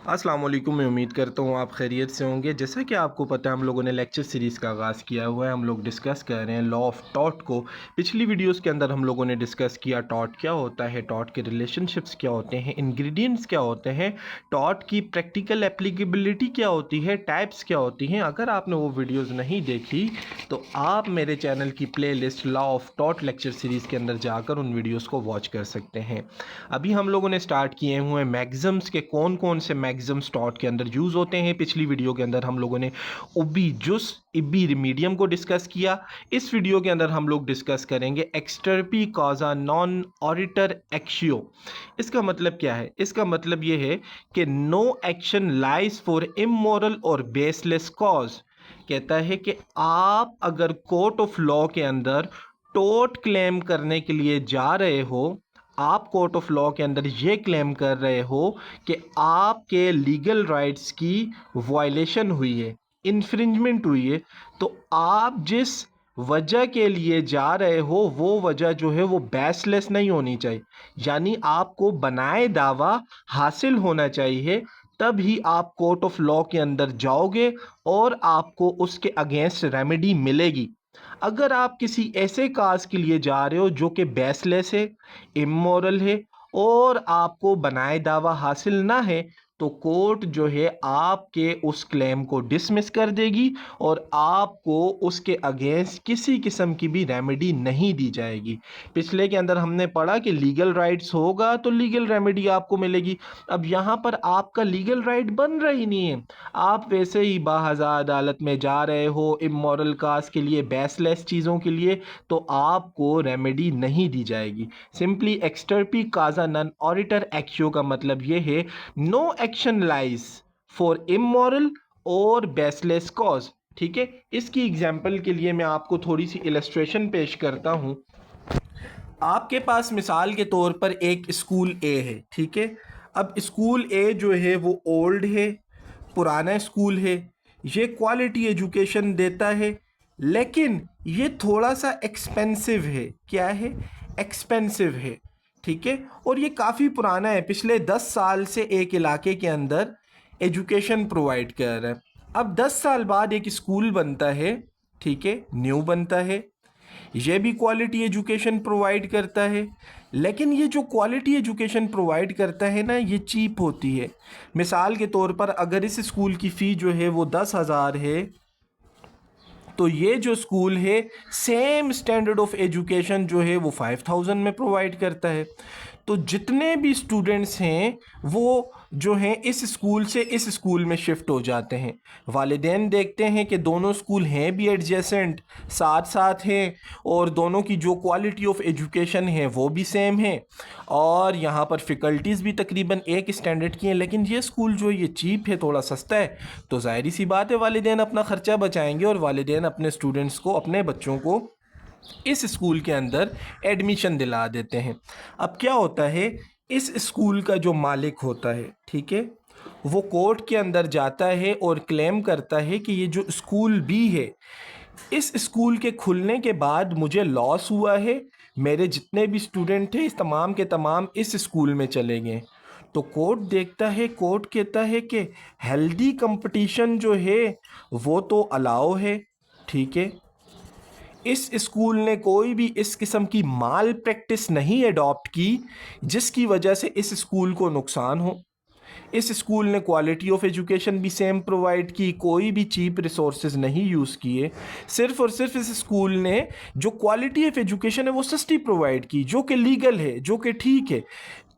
अस्सलाम वालेकुम। मैं उम्मीद करता हूँ आप खैरियत से होंगे। जैसा कि आपको पता है हम लोगों ने लेक्चर सीरीज़ का आगाज़ किया हुआ है। हम लोग डिस्कस कर रहे हैं लॉ ऑफ टॉट को। पिछली वीडियोस के अंदर हम लोगों ने डिस्कस किया टॉट क्या होता है, टॉट के रिलेशनशिप्स क्या होते हैं, इंग्रेडिएंट्स क्या होते हैं, टॉट की प्रैक्टिकल एप्लीकेबिलिटी क्या होती है, टाइप्स क्या होती हैं। अगर आपने वो वीडियोज़ नहीं देखी तो आप मेरे चैनल की play list law of taught lecture series के अंदर जाकर उन वीडियोज़ को वॉच कर सकते हैं। अभी हम लोगों ने स्टार्ट किए हुए मैग्ज़म्स के कौन कौन से मैग्ज़म्स टॉट के अंदर यूज़ होते हैं। पिछली वीडियो के अंदर हम लोगों ने उबी जुस इबी रिमीडियम को डिस्कस किया। इस वीडियो के अंदर हम लोग डिस्कस करेंगे एक्सटर्पी कॉजा नॉन ऑरिटर एक्शियो। इसका मतलब क्या है? इसका मतलब ये है कि no action lies for immoral और बेसलेस कॉज। कहता है कि आप अगर कोर्ट ऑफ लॉ के अंदर टोट क्लेम करने के लिए जा रहे हो, आप कोर्ट ऑफ लॉ के अंदर ये क्लेम कर रहे हो कि आपके लीगल राइट्स की वायलेशन हुई है, इन्फ्रिंजमेंट हुई है, तो आप जिस वजह के लिए जा रहे हो वो वजह जो है वो बेसलेस नहीं होनी चाहिए। यानी आपको बनाए दावा हासिल होना चाहिए, तब ही आप कोर्ट ऑफ लॉ के अंदर जाओगे और आपको उसके अगेंस्ट रेमेडी मिलेगी। अगर आप किसी ऐसे काज के लिए जा रहे हो जो कि बेसलेस है, इमोरल है और आपको बनाए दावा हासिल ना है, तो कोर्ट जो है आपके उस क्लेम को डिसमिस कर देगी और आपको उसके अगेंस्ट किसी किस्म की भी रेमेडी नहीं दी जाएगी। पिछले के अंदर हमने पढ़ा कि लीगल राइट्स होगा तो लीगल रेमेडी आपको मिलेगी। अब यहाँ पर आपका लीगल राइट बन रहा ही नहीं है, आप वैसे ही बाहज़ा अदालत में जा रहे हो इमोरल काज के लिए, बेसलेस चीज़ों के लिए, तो आपको रेमेडी नहीं दी जाएगी। सिंपली एक्सटर्पी काजा नन ऑरिटर एक्शियो का मतलब ये है no action lies for immoral और बेसलेस कॉज। ठीक है, इसकी एग्जाम्पल के लिए मैं आपको थोड़ी सी इलस्ट्रेशन पेश करता हूँ। आपके पास मिसाल के तौर पर एक स्कूल ए है। ठीक है, अब स्कूल ए जो है वो ओल्ड है, पुराना स्कूल है, ये क्वालिटी एजुकेशन देता है, लेकिन ये थोड़ा सा एक्सपेंसिव है। क्या है? एक्सपेंसिव है। ठीक है, और ये काफ़ी पुराना है, पिछले 10 साल से एक इलाके के अंदर एजुकेशन प्रोवाइड कर रहा है। अब 10 साल बाद एक स्कूल बनता है, ठीक है, न्यू बनता है, ये भी क्वालिटी एजुकेशन प्रोवाइड करता है, लेकिन ये जो क्वालिटी एजुकेशन प्रोवाइड करता है ना, ये चीप होती है। मिसाल के तौर पर अगर इस स्कूल की फ़ी जो है वो 10,000 है, तो ये जो स्कूल है सेम स्टैंडर्ड ऑफ एजुकेशन जो है वो 5,000 में प्रोवाइड करता है। तो जितने भी स्टूडेंट्स हैं वो जो हैं इस स्कूल से इस स्कूल में शिफ्ट हो जाते हैं। वालिदैन देखते हैं कि दोनों स्कूल हैं भी एडजेसेंट, साथ साथ हैं, और दोनों की जो क्वालिटी ऑफ एजुकेशन है वो भी सेम है, और यहाँ पर फ़ैकल्टीज़ भी तकरीबन एक स्टैंडर्ड की हैं। लेकिन ये स्कूल जो है ये चीप है, थोड़ा सस्ता है, तो ज़ाहिर सी बात है वालिदैन अपना ख़र्चा बचाएंगे और वालिदैन अपने स्टूडेंट्स को, अपने बच्चों को इस स्कूल के अंदर एडमिशन दिला देते हैं। अब क्या होता है, इस स्कूल का जो मालिक होता है, ठीक है, वो कोर्ट के अंदर जाता है और क्लेम करता है कि ये जो स्कूल बी है, इस स्कूल के खुलने के बाद मुझे लॉस हुआ है, मेरे जितने भी स्टूडेंट थे इस तमाम के तमाम इस स्कूल में चले गए। तो कोर्ट देखता है, कोर्ट कहता है कि हेल्दी कंपटीशन जो है वो तो अलाउ है, ठीक है, इस स्कूल ने कोई भी इस किस्म की माल प्रैक्टिस नहीं अडॉप्ट की जिसकी वजह से इस स्कूल को नुकसान हो। इस स्कूल ने क्वालिटी ऑफ एजुकेशन भी सेम प्रोवाइड की, कोई भी चीप रिसोर्सेज नहीं यूज़ किए। सिर्फ और सिर्फ इस स्कूल ने जो क्वालिटी ऑफ एजुकेशन है वो सस्ती प्रोवाइड की, जो कि लीगल है, जो कि ठीक है।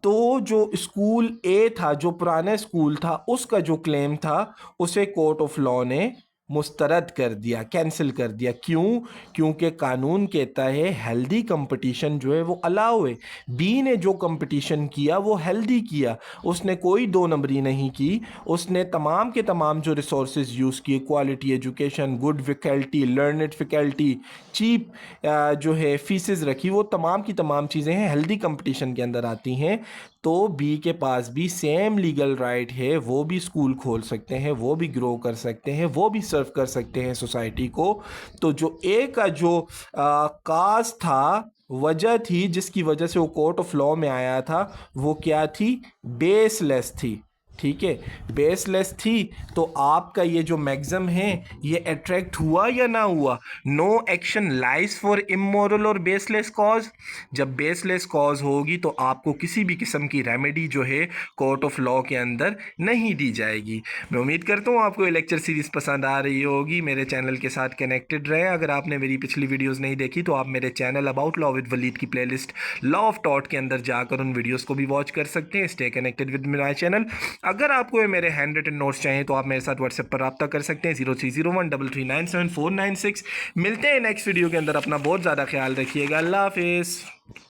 तो जो स्कूल ए था, जो पुराना स्कूल था, उसका जो क्लेम था उसे कोर्ट ऑफ लॉ ने मुस्तरद कर दिया, कैंसिल कर दिया। क्यों? क्योंकि कानून कहता है हेल्दी कंपटीशन जो है वो अलाउ है। बी ने जो कंपटीशन किया वो हेल्दी किया, उसने कोई दो नंबरी नहीं की, उसने तमाम के तमाम जो रिसोर्सेज यूज़ किए, quality education, good faculty, learned faculty, cheap जो है फीसेस रखी, वो तमाम की तमाम चीज़ें हैं हेल्दी कंपटीशन के अंदर आती हैं। तो बी के पास भी सेम लीगल राइट है, वो भी स्कूल खोल सकते हैं, वो भी ग्रो कर सकते हैं, वो भी सर्व कर सकते हैं सोसाइटी को। तो जो ए का जो काज था, वजह थी जिसकी वजह से वो कोर्ट ऑफ लॉ में आया था, वो क्या थी? बेसलेस थी। ठीक है, बेसलेस थी तो आपका ये जो मैग्ज़म है ये अट्रैक्ट हुआ या ना हुआ? No action lies for immoral और बेसलेस कॉज। जब बेसलेस कॉज होगी तो आपको किसी भी किस्म की रेमेडी जो है कोर्ट ऑफ लॉ के अंदर नहीं दी जाएगी। मैं उम्मीद करता हूँ आपको ये लेक्चर सीरीज़ पसंद आ रही होगी। मेरे चैनल के साथ कनेक्टेड रहे। अगर आपने मेरी पिछली वीडियोज़ नहीं देखी तो आप मेरे channel about law with Waleed की प्लेलिस्ट लॉ ऑफ टॉट के अंदर जाकर उन वीडियोज़ को भी वॉच कर सकते हैं। Stay connected with my channel. अगर आपको ये मेरे हैंड रिटन नोट्स चाहिए तो आप मेरे साथ व्हाट्सएप पर रब्ता कर सकते हैं 030133977496। मिलते हैं नेक्स्ट वीडियो के अंदर। अपना बहुत ज़्यादा ख्याल रखिएगा। अल्लाह हाफिज़।